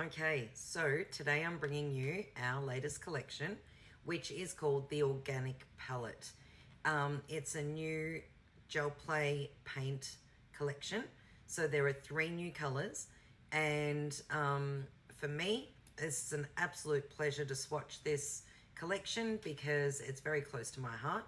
Okay, so today I'm bringing you our latest collection, which is called the Organic Palette. It's a new gel play paint collection. So there are 3 new colors, and for me, it's an absolute pleasure to swatch this collection because it's very close to my heart.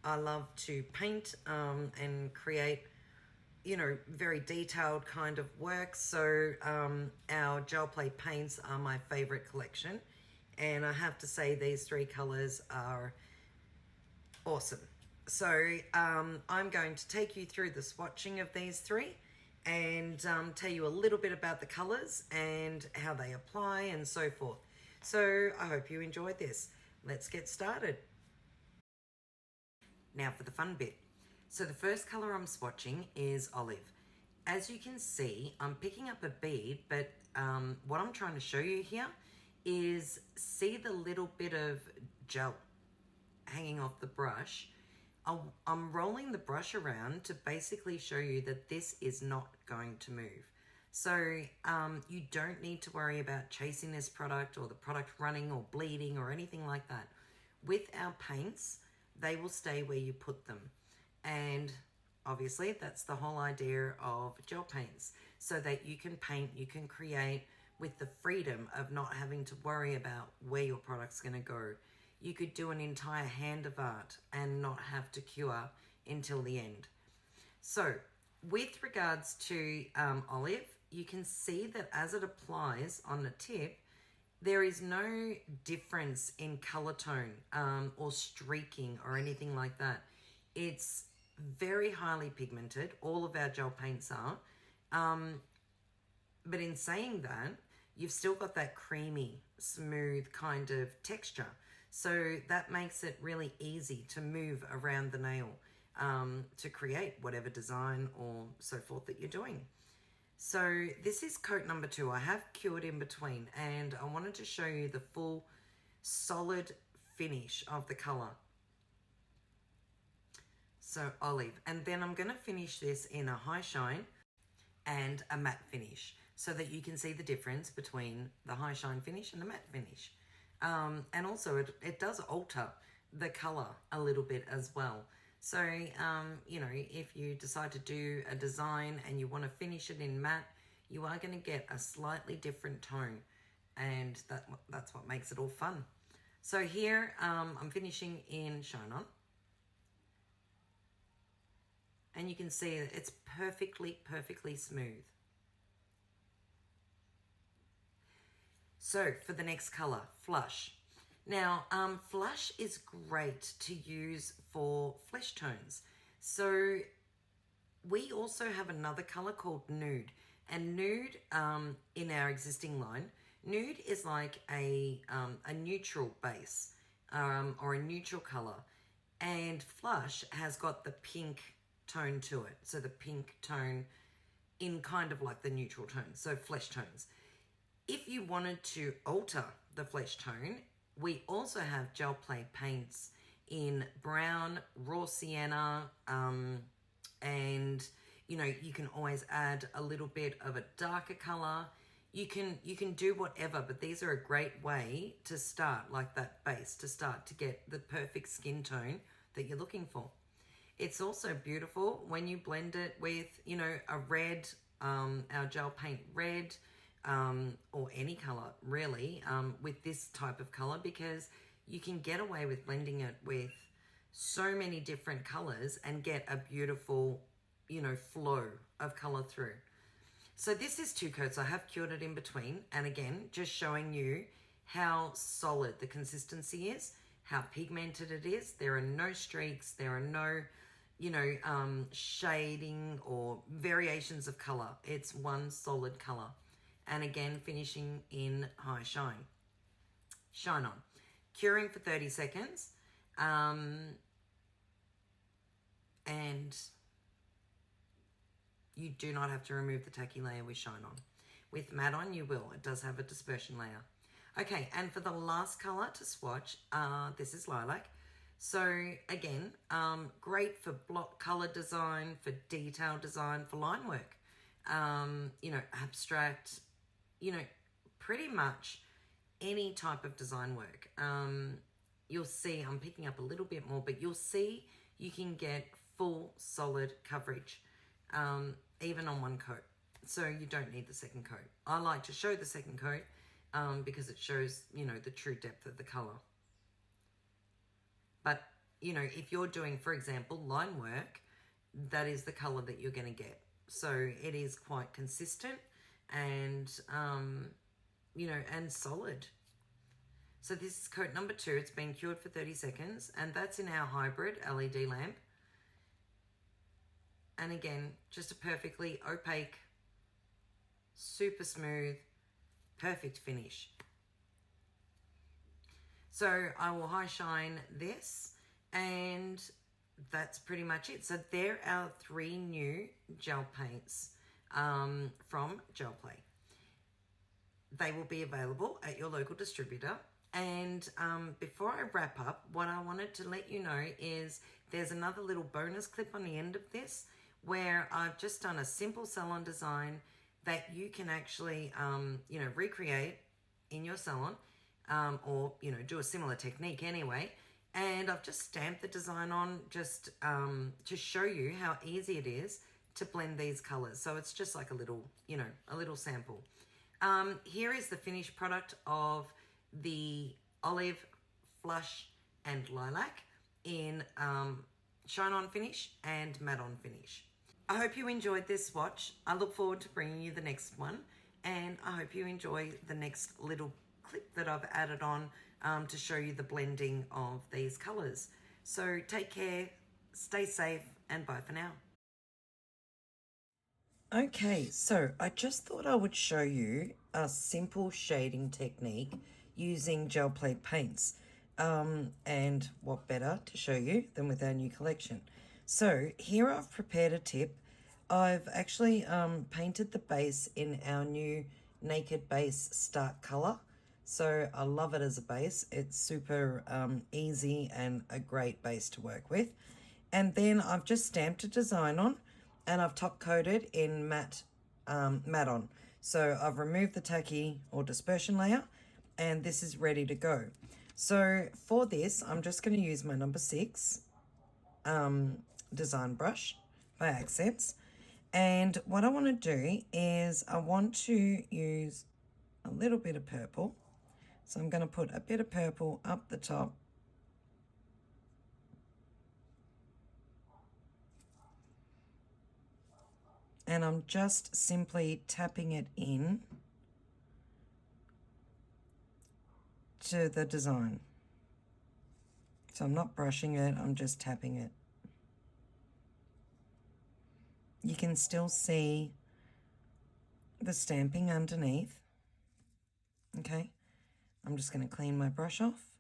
I love to paint and create very detailed kind of work. So our gel play paints are my favorite collection. And I have to say these 3 colors are awesome. So I'm going to take you through the swatching of these 3 and tell you a little bit about the colors and how they apply and so forth. So I hope you enjoyed this. Let's get started. Now for the fun bit. So the first color I'm swatching is olive. As you can see, I'm picking up a bead, but what I'm trying to show you here is see the little bit of gel hanging off the brush. I'm rolling the brush around to basically show you that this is not going to move. So you don't need to worry about chasing this product or the product running or bleeding or anything like that. With our paints, they will stay where you put them. And obviously that's the whole idea of gel paints, so that you can paint, you can create with the freedom of not having to worry about where your product's going to go. You could do an entire hand of art and not have to cure until the end. So with regards to olive, you can see that as it applies on the tip, there is no difference in color tone or streaking or anything like that. It's very highly pigmented. All of our gel paints are. But in saying that, you've still got that creamy, smooth kind of texture. So that makes it really easy to move around the nail to create whatever design or so forth that you're doing. So this is coat number 2. I have cured in between, and I wanted to show you the full solid finish of the color. So olive, and then I'm going to finish this in a high shine and a matte finish so that you can see the difference between the high shine finish and the matte finish. And also it does alter the color a little bit as well. So, if you decide to do a design and you want to finish it in matte, you are going to get a slightly different tone, and that's what makes it all fun. So here I'm finishing in shine on. And you can see that it's perfectly smooth. So for the next color, flush. Now, flush is great to use for flesh tones. So we also have another color called nude. And nude in our existing line, nude is like a neutral base or a neutral color. And flush has got the pink tone to it. So the pink tone in kind of like the neutral tone, so flesh tones. If you wanted to alter the flesh tone, we also have gel play paints in brown, raw sienna, and you can always add a little bit of a darker color. You can do whatever, but these are a great way to start, like that base, to start to get the perfect skin tone that you're looking for. It's also beautiful when you blend it with, a red, our gel paint red, or any color really, with this type of color, because you can get away with blending it with so many different colors and get a beautiful, flow of color through. So this is 2 coats. I have cured it in between. And again, just showing you how solid the consistency is, how pigmented it is. There are no streaks. There are no shading or variations of color. It's one solid color. And again, finishing in high shine. Shine on. Curing for 30 seconds. And you do not have to remove the tacky layer with shine on. With matte on, you will. It does have a dispersion layer. Okay, and for the last color to swatch, this is lilac. So again, great for block color design, for detail design, for line work, abstract, pretty much any type of design work. You'll see, I'm picking up a little bit more, but you'll see you can get full solid coverage, even on one coat. So you don't need the second coat. I like to show the second coat because it shows, you know, the true depth of the color. But, you know, if you're doing, for example, line work, that is the color that you're going to get. So it is quite consistent and, you know, and solid. So this is coat number 2. It's been cured for 30 seconds, and that's in our hybrid LED lamp. And again, just a perfectly opaque, super smooth, perfect finish. So I will high shine this, and that's pretty much it. So there are 3 new gel paints from Gel Play. They will be available at your local distributor. And before I wrap up, what I wanted to let you know is there's another little bonus clip on the end of this where I've just done a simple salon design that you can actually, you know, recreate in your salon, or, you know, do a similar technique anyway. And I've just stamped the design on just to show you how easy it is to blend these colors. So it's just like a little, you know, a little sample. Here is the finished product of the olive, flush, and lilac in shine on finish and matte on finish. I hope you enjoyed this swatch. I look forward to bringing you the next one, and I hope you enjoy the next little clip that I've added on to show you the blending of these colors. So take care, stay safe, and bye for now. Okay, so I just thought I would show you a simple shading technique using Gel Play paints. And what better to show you than with our new collection. So here I've prepared a tip. I've actually painted the base in our new Naked Base Start color. So I love it as a base. It's super easy and a great base to work with. And then I've just stamped a design on, and I've top coated in matte on. So I've removed the tacky or dispersion layer, and this is ready to go. So for this, I'm just going to use my number 6 design brush by Akzentz. And what I want to do is I want to use a little bit of purple. So I'm going to put a bit of purple up the top. And I'm just simply tapping it in to the design. So I'm not brushing it, I'm just tapping it. You can still see the stamping underneath. Okay, I'm just going to clean my brush off.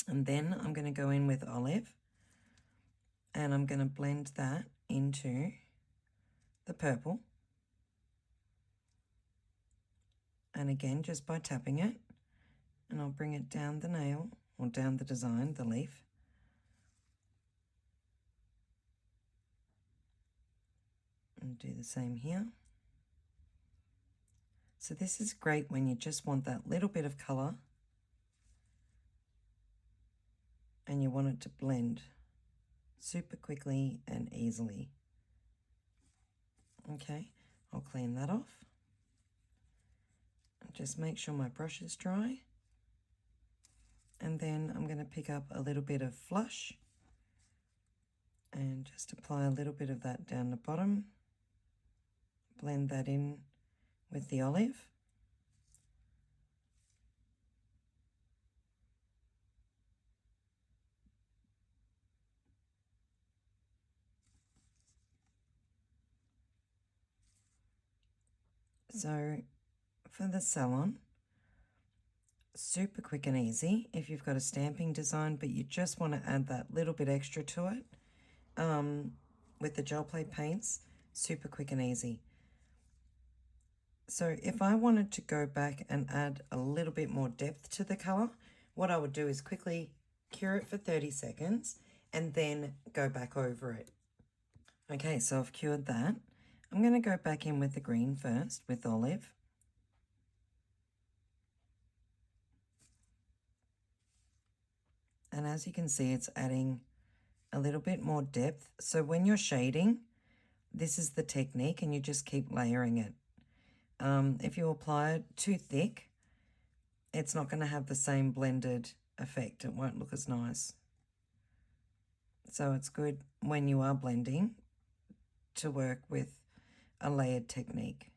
And then I'm going to go in with olive, and I'm going to blend that into the purple. And again, just by tapping it, and I'll bring it down the nail, or down the design, the leaf. And do the same here. So this is great when you just want that little bit of color and you want it to blend super quickly and easily. Okay, I'll clean that off. Just make sure my brush is dry. And then I'm going to pick up a little bit of flush and just apply a little bit of that down the bottom. Blend that in with the olive. So for the salon, super quick and easy if you've got a stamping design, but you just want to add that little bit extra to it. With the Gel Play paints, super quick and easy. So if I wanted to go back and add a little bit more depth to the color, what I would do is quickly cure it for 30 seconds and then go back over it. Okay, so I've cured that. I'm going to go back in with the green first with olive. And as you can see, it's adding a little bit more depth. So when you're shading, this is the technique, and you just keep layering it. If you apply it too thick, it's not going to have the same blended effect. It won't look as nice. So it's good when you are blending to work with a layered technique.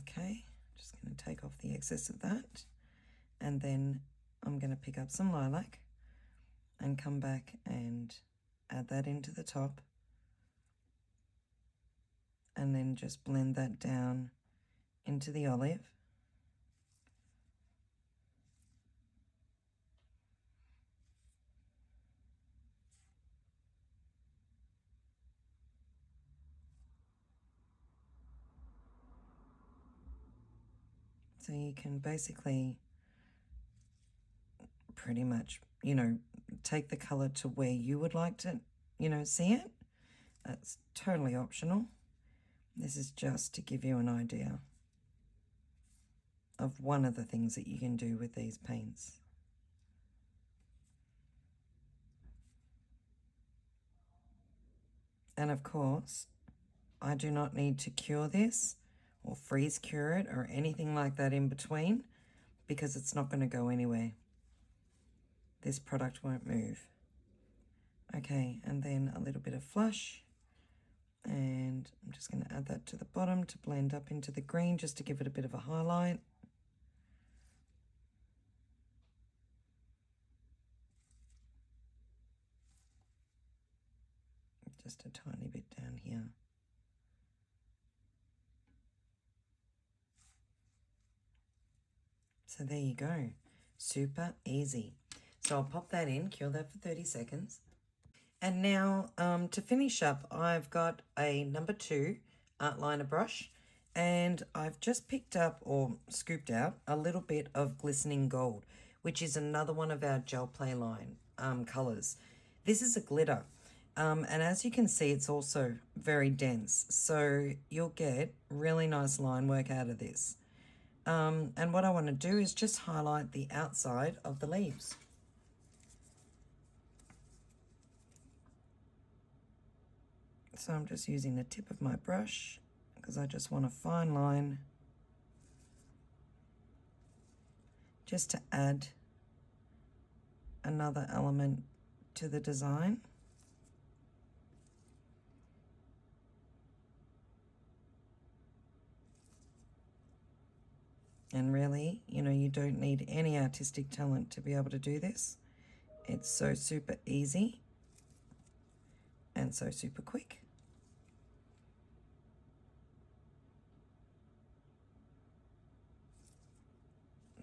Okay, just going to take off the excess of that, and then I'm going to pick up some lilac and come back and add that into the top, and then just blend that down into the olive. So you can basically pretty much, take the color to where you would like to, see it. That's totally optional. This is just to give you an idea of one of the things that you can do with these paints. And of course, I do not need to cure this or freeze cure it or anything like that in between, because it's not going to go anywhere. This product won't move. Okay, and then a little bit of flush, and I'm just going to add that to the bottom to blend up into the green, just to give it a bit of a highlight. Just a tiny bit down here. So there you go, super easy. So I'll pop that in, cure that for 30 seconds. And now to finish up, I've got a number 2 art liner brush, and I've just picked up or scooped out a little bit of glistening gold, which is another one of our gel play line colors. This is a glitter, and as you can see, it's also very dense, so you'll get really nice line work out of this. And what I want to do is just highlight the outside of the leaves. So I'm just using the tip of my brush because I just want a fine line just to add another element to the design. And really, you don't need any artistic talent to be able to do this. It's so super easy and so super quick.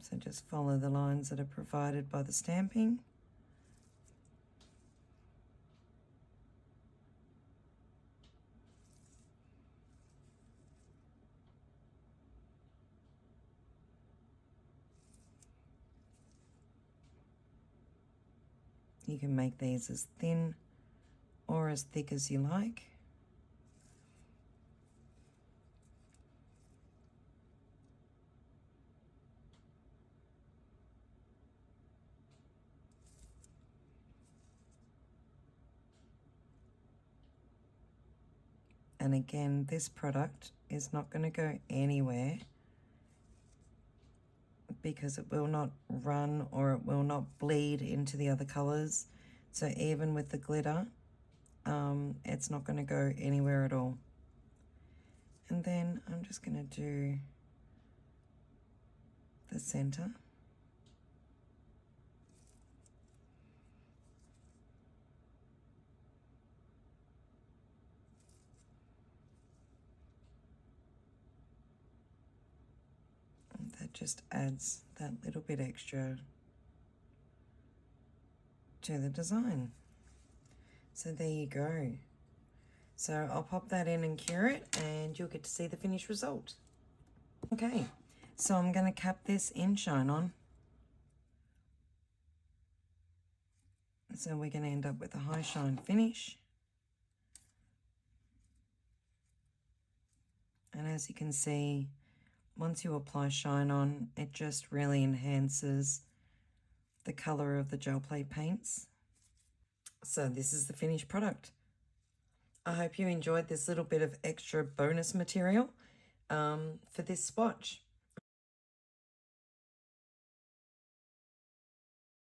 So just follow the lines that are provided by the stamping. You can make these as thin or as thick as you like. And again, this product is not going to go anywhere because it will not run or it will not bleed into the other colors. So even with the glitter, it's not going to go anywhere at all. And then I'm just going to do the center. And that just adds that little bit extra to the design. So there you go. So I'll pop that in and cure it, and you'll get to see the finished result. Okay, so I'm going to cap this in Shine On. So we're going to end up with a high shine finish. And as you can see, once you apply shine on, it just really enhances the colour of the gel play paints. So this is the finished product. I hope you enjoyed this little bit of extra bonus material for this swatch.